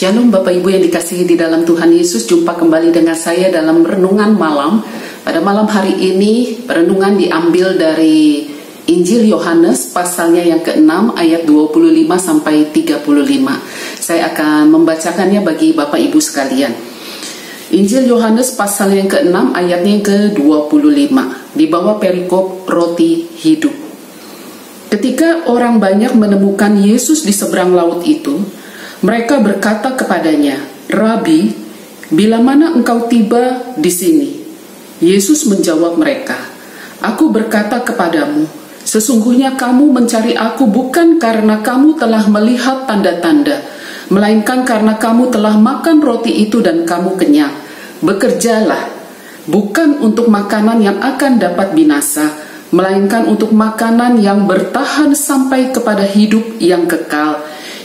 Shalom Bapak Ibu yang dikasihi di dalam Tuhan Yesus, jumpa kembali dengan saya dalam renungan malam. Pada malam hari ini, renungan diambil dari Injil Yohanes pasalnya yang ke-6 ayat 25 sampai 35. Saya akan membacakannya bagi Bapak Ibu sekalian. Injil Yohanes pasal yang ke-6 ayatnya yang ke-25, di bawah perikop roti hidup. Ketika orang banyak menemukan Yesus di seberang laut itu, mereka berkata kepadanya, "Rabi, bila mana engkau tiba di sini?" Yesus menjawab mereka, "Aku berkata kepadamu, sesungguhnya kamu mencari aku bukan karena kamu telah melihat tanda-tanda, melainkan karena kamu telah makan roti itu dan kamu kenyang. Bekerjalah, bukan untuk makanan yang akan dapat binasa, melainkan untuk makanan yang bertahan sampai kepada hidup yang kekal,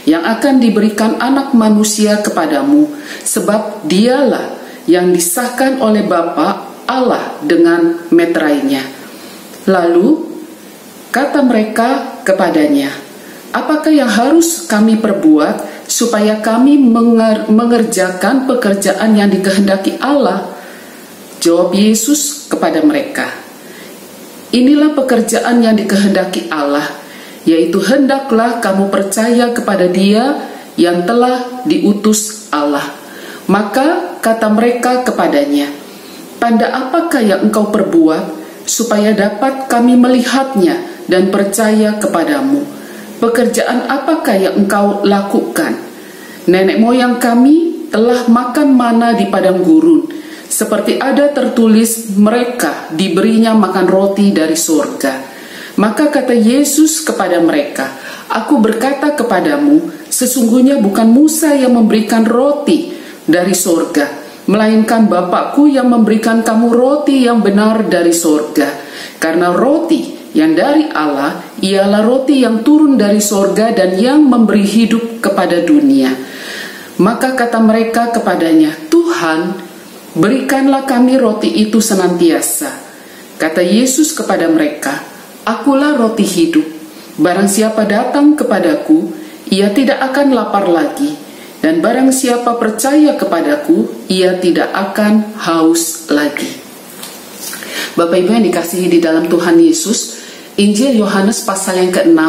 yang akan diberikan Anak Manusia kepadamu, sebab dialah yang disahkan oleh Bapa Allah dengan meterainya." Lalu kata mereka kepadanya, "Apakah yang harus kami perbuat supaya kami mengerjakan pekerjaan yang dikehendaki Allah?" Jawab Yesus kepada mereka, "Inilah pekerjaan yang dikehendaki Allah, yaitu hendaklah kamu percaya kepada Dia yang telah diutus Allah." Maka kata mereka kepadanya, "Tanda apakah yang engkau perbuat, supaya dapat kami melihatnya dan percaya kepadamu? Pekerjaan apakah yang engkau lakukan? Nenek moyang kami telah makan mana di padang gurun, seperti ada tertulis, mereka diberinya makan roti dari surga." Maka kata Yesus kepada mereka, "Aku berkata kepadamu, sesungguhnya bukan Musa yang memberikan roti dari surga, melainkan Bapakku yang memberikan kamu roti yang benar dari surga. Karena roti yang dari Allah ialah roti yang turun dari surga dan yang memberi hidup kepada dunia." Maka kata mereka kepadanya, "Tuhan, berikanlah kami roti itu senantiasa." Kata Yesus kepada mereka, "Akulah roti hidup. Barang siapa datang kepadaku, ia tidak akan lapar lagi. Dan barang siapa percaya kepadaku, ia tidak akan haus lagi." Bapak Ibu yang dikasihi di dalam Tuhan Yesus, Injil Yohanes pasal yang ke-6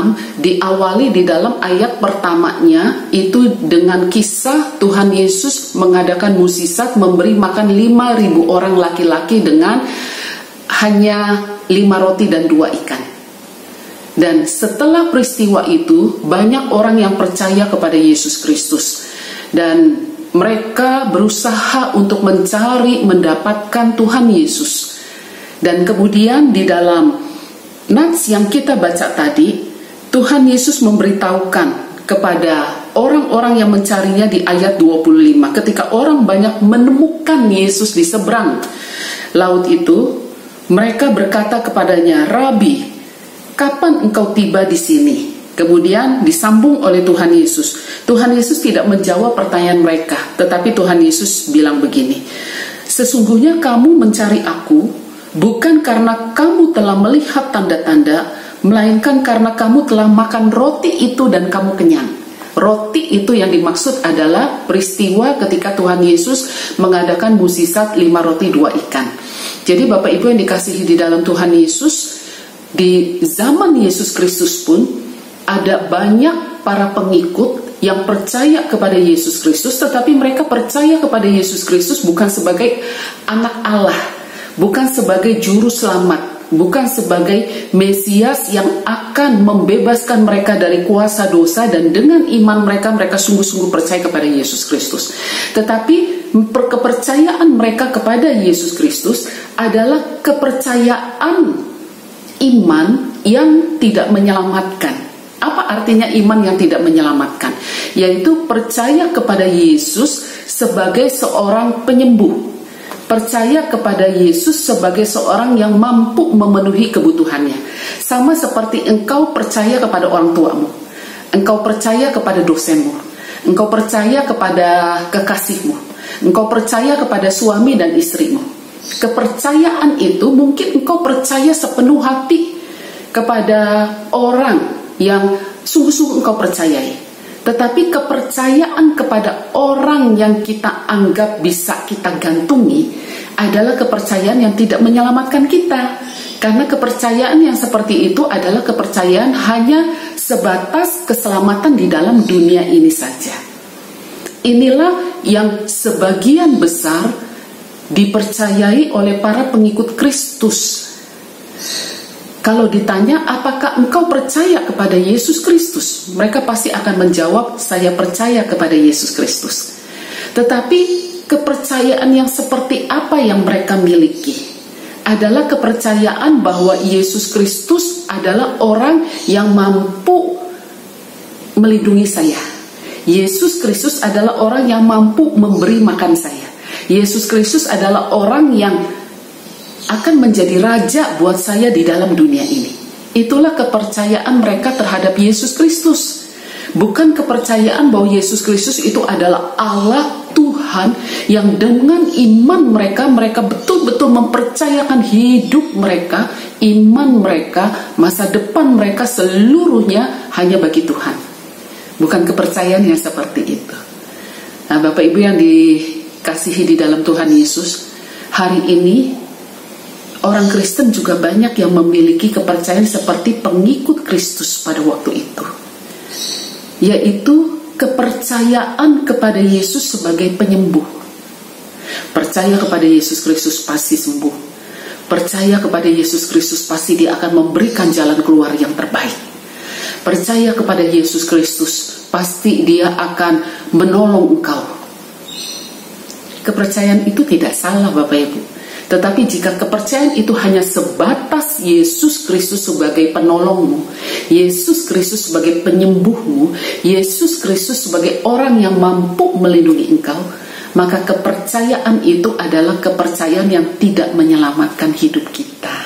diawali di dalam ayat pertamanya itu dengan kisah Tuhan Yesus mengadakan mukjizat memberi makan 5.000 orang laki-laki dengan hanya 5 roti dan 2 ikan. Dan setelah peristiwa itu, banyak orang yang percaya kepada Yesus Kristus. Dan mereka berusaha untuk mencari, mendapatkan Tuhan Yesus. Dan kemudian di dalam nats yang kita baca tadi, Tuhan Yesus memberitahukan kepada orang-orang yang mencarinya di ayat 25. Ketika orang banyak menemukan Yesus di seberang laut itu, mereka berkata kepadanya, "Rabi, kapan engkau tiba di sini?" Kemudian disambung oleh Tuhan Yesus. Tuhan Yesus tidak menjawab pertanyaan mereka, tetapi Tuhan Yesus bilang begini, "Sesungguhnya kamu mencari aku, bukan karena kamu telah melihat tanda-tanda, melainkan karena kamu telah makan roti itu dan kamu kenyang." Roti itu yang dimaksud adalah peristiwa ketika Tuhan Yesus mengadakan mukjizat 5 roti 2 ikan. Jadi Bapak Ibu yang dikasihi di dalam Tuhan Yesus, di zaman Yesus Kristus pun ada banyak para pengikut yang percaya kepada Yesus Kristus, tetapi mereka percaya kepada Yesus Kristus bukan sebagai anak Allah, bukan sebagai juru selamat, bukan sebagai Mesias yang akan membebaskan mereka dari kuasa dosa, dan dengan iman mereka sungguh-sungguh percaya kepada Yesus Kristus. Tetapi kepercayaan mereka kepada Yesus Kristus adalah kepercayaan iman yang tidak menyelamatkan. Apa artinya iman yang tidak menyelamatkan? Yaitu percaya kepada Yesus sebagai seorang penyembuh, percaya kepada Yesus sebagai seorang yang mampu memenuhi kebutuhannya. Sama seperti engkau percaya kepada orang tuamu, engkau percaya kepada dosenmu, engkau percaya kepada kekasihmu, engkau percaya kepada suami dan istrimu. Kepercayaan itu mungkin engkau percaya sepenuh hati kepada orang yang sungguh-sungguh engkau percayai. Tetapi kepercayaan kepada orang yang kita anggap bisa kita gantungi adalah kepercayaan yang tidak menyelamatkan kita. Karena kepercayaan yang seperti itu adalah kepercayaan hanya sebatas keselamatan di dalam dunia ini saja. Inilah yang sebagian besar dipercayai oleh para pengikut Kristus. Kalau ditanya, apakah engkau percaya kepada Yesus Kristus? Mereka pasti akan menjawab, saya percaya kepada Yesus Kristus. Tetapi kepercayaan yang seperti apa yang mereka miliki? Adalah kepercayaan bahwa Yesus Kristus adalah orang yang mampu melindungi saya. Yesus Kristus adalah orang yang mampu memberi makan saya. Yesus Kristus adalah orang yang akan menjadi raja buat saya di dalam dunia ini. Itulah kepercayaan mereka terhadap Yesus Kristus. Bukan kepercayaan bahwa Yesus Kristus itu adalah Allah Tuhan yang dengan iman mereka betul-betul mempercayakan hidup mereka, iman mereka, masa depan mereka seluruhnya hanya bagi Tuhan. Bukan kepercayaan yang seperti itu. Nah, Bapak Ibu yang dikasihi di dalam Tuhan Yesus, hari ini orang Kristen juga banyak yang memiliki kepercayaan seperti pengikut Kristus pada waktu itu, yaitu kepercayaan kepada Yesus sebagai penyembuh. Percaya kepada Yesus Kristus pasti sembuh. Percaya kepada Yesus Kristus pasti Dia akan memberikan jalan keluar yang terbaik. Percaya kepada Yesus Kristus pasti Dia akan menolong engkau. Kepercayaan itu tidak salah, Bapak Ibu. Tetapi jika kepercayaan itu hanya sebatas Yesus Kristus sebagai penolongmu, Yesus Kristus sebagai penyembuhmu, Yesus Kristus sebagai orang yang mampu melindungi engkau, maka kepercayaan itu adalah kepercayaan yang tidak menyelamatkan hidup kita.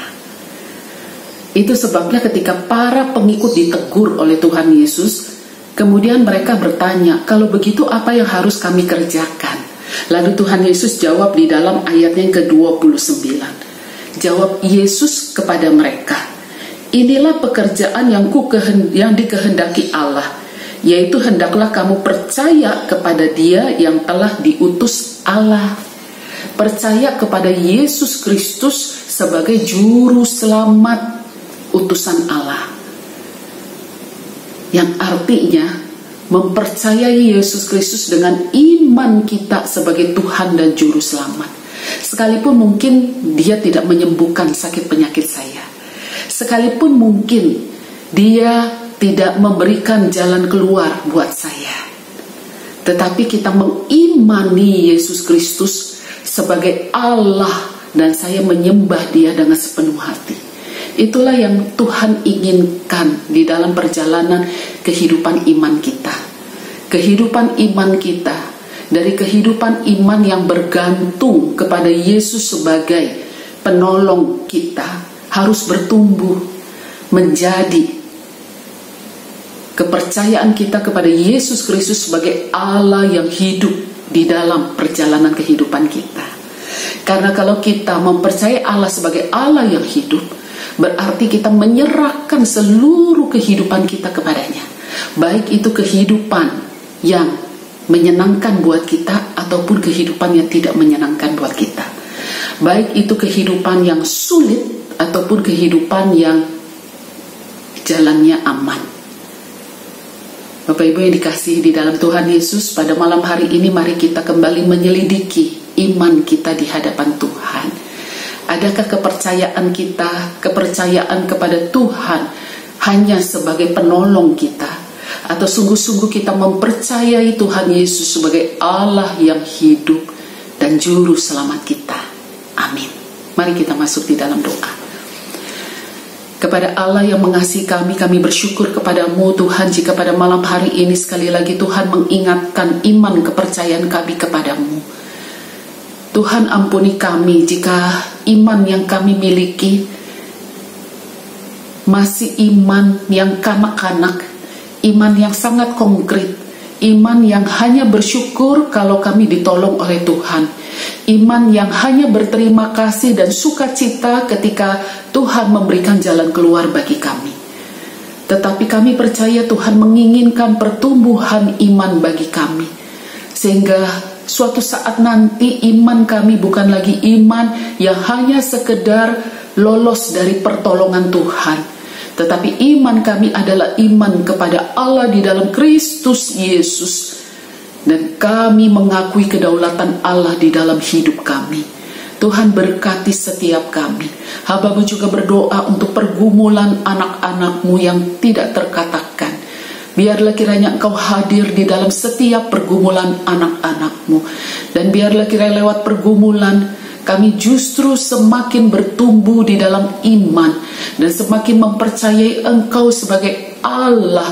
Itu sebabnya ketika para pengikut ditegur oleh Tuhan Yesus, kemudian mereka bertanya, kalau begitu apa yang harus kami kerjakan? Lalu Tuhan Yesus jawab di dalam ayatnya yang ke-29. Jawab Yesus kepada mereka, inilah pekerjaan yang dikehendaki Allah, yaitu hendaklah kamu percaya kepada Dia yang telah diutus Allah. Percaya kepada Yesus Kristus sebagai juru selamat utusan Allah. Yang artinya mempercayai Yesus Kristus dengan iman kita sebagai Tuhan dan Juru Selamat. Sekalipun mungkin Dia tidak menyembuhkan sakit penyakit saya, sekalipun mungkin Dia tidak memberikan jalan keluar buat saya, tetapi kita mengimani Yesus Kristus sebagai Allah dan saya menyembah Dia dengan sepenuh hati. Itulah yang Tuhan inginkan di dalam perjalanan kehidupan iman kita. Kehidupan iman kita, dari kehidupan iman yang bergantung kepada Yesus sebagai penolong kita, harus bertumbuh menjadi kepercayaan kita kepada Yesus Kristus sebagai Allah yang hidup di dalam perjalanan kehidupan kita. Karena kalau kita mempercayai Allah sebagai Allah yang hidup, berarti kita menyerahkan seluruh kehidupan kita kepadanya. Baik itu kehidupan yang menyenangkan buat kita ataupun kehidupan yang tidak menyenangkan buat kita. Baik itu kehidupan yang sulit ataupun kehidupan yang jalannya aman. Bapak Ibu yang dikasihi di dalam Tuhan Yesus, pada malam hari ini mari kita kembali menyelidiki iman kita di hadapan Tuhan. Adakah kepercayaan kita, kepercayaan kepada Tuhan hanya sebagai penolong kita, atau sungguh-sungguh kita mempercayai Tuhan Yesus sebagai Allah yang hidup dan juru selamat kita? Amin. Mari kita masuk di dalam doa. Kepada Allah yang mengasihi kami bersyukur kepadamu Tuhan, jika pada malam hari ini sekali lagi Tuhan mengingatkan iman kepercayaan kami kepadamu. Tuhan ampuni kami jika iman yang kami miliki masih iman yang kanak-kanak, iman yang sangat konkret, iman yang hanya bersyukur kalau kami ditolong oleh Tuhan, iman yang hanya berterima kasih dan sukacita ketika Tuhan memberikan jalan keluar bagi kami. Tetapi kami percaya Tuhan menginginkan pertumbuhan iman bagi kami, sehingga suatu saat nanti iman kami bukan lagi iman yang hanya sekedar lolos dari pertolongan Tuhan, tetapi iman kami adalah iman kepada Allah di dalam Kristus Yesus, dan kami mengakui kedaulatan Allah di dalam hidup kami. Tuhan berkati setiap kami. Hamba-Mu juga berdoa untuk pergumulan anak-anak-Mu yang tidak terkatakan. Biarlah kiranya Engkau hadir di dalam setiap pergumulan anak-anak-Mu, dan biarlah kiranya lewat pergumulan kami justru semakin bertumbuh di dalam iman dan semakin mempercayai Engkau sebagai Allah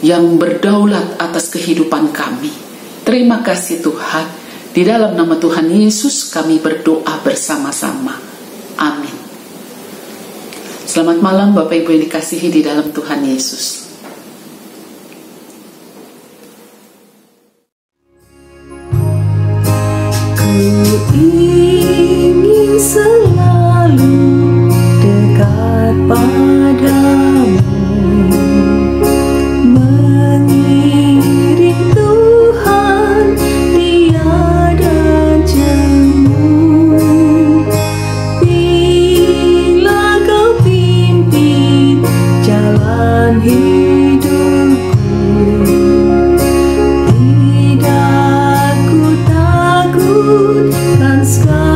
yang berdaulat atas kehidupan kami. Terima kasih Tuhan. Di dalam nama Tuhan Yesus kami berdoa bersama-sama. Amin. Selamat malam Bapak Ibu yang dikasihi di dalam Tuhan Yesus. Ku ingin selalu dekat padamu, mengiring Tuhan tiada jemu. Bila Kau pimpin jalan hidupku, tidak ku takutkan sekali.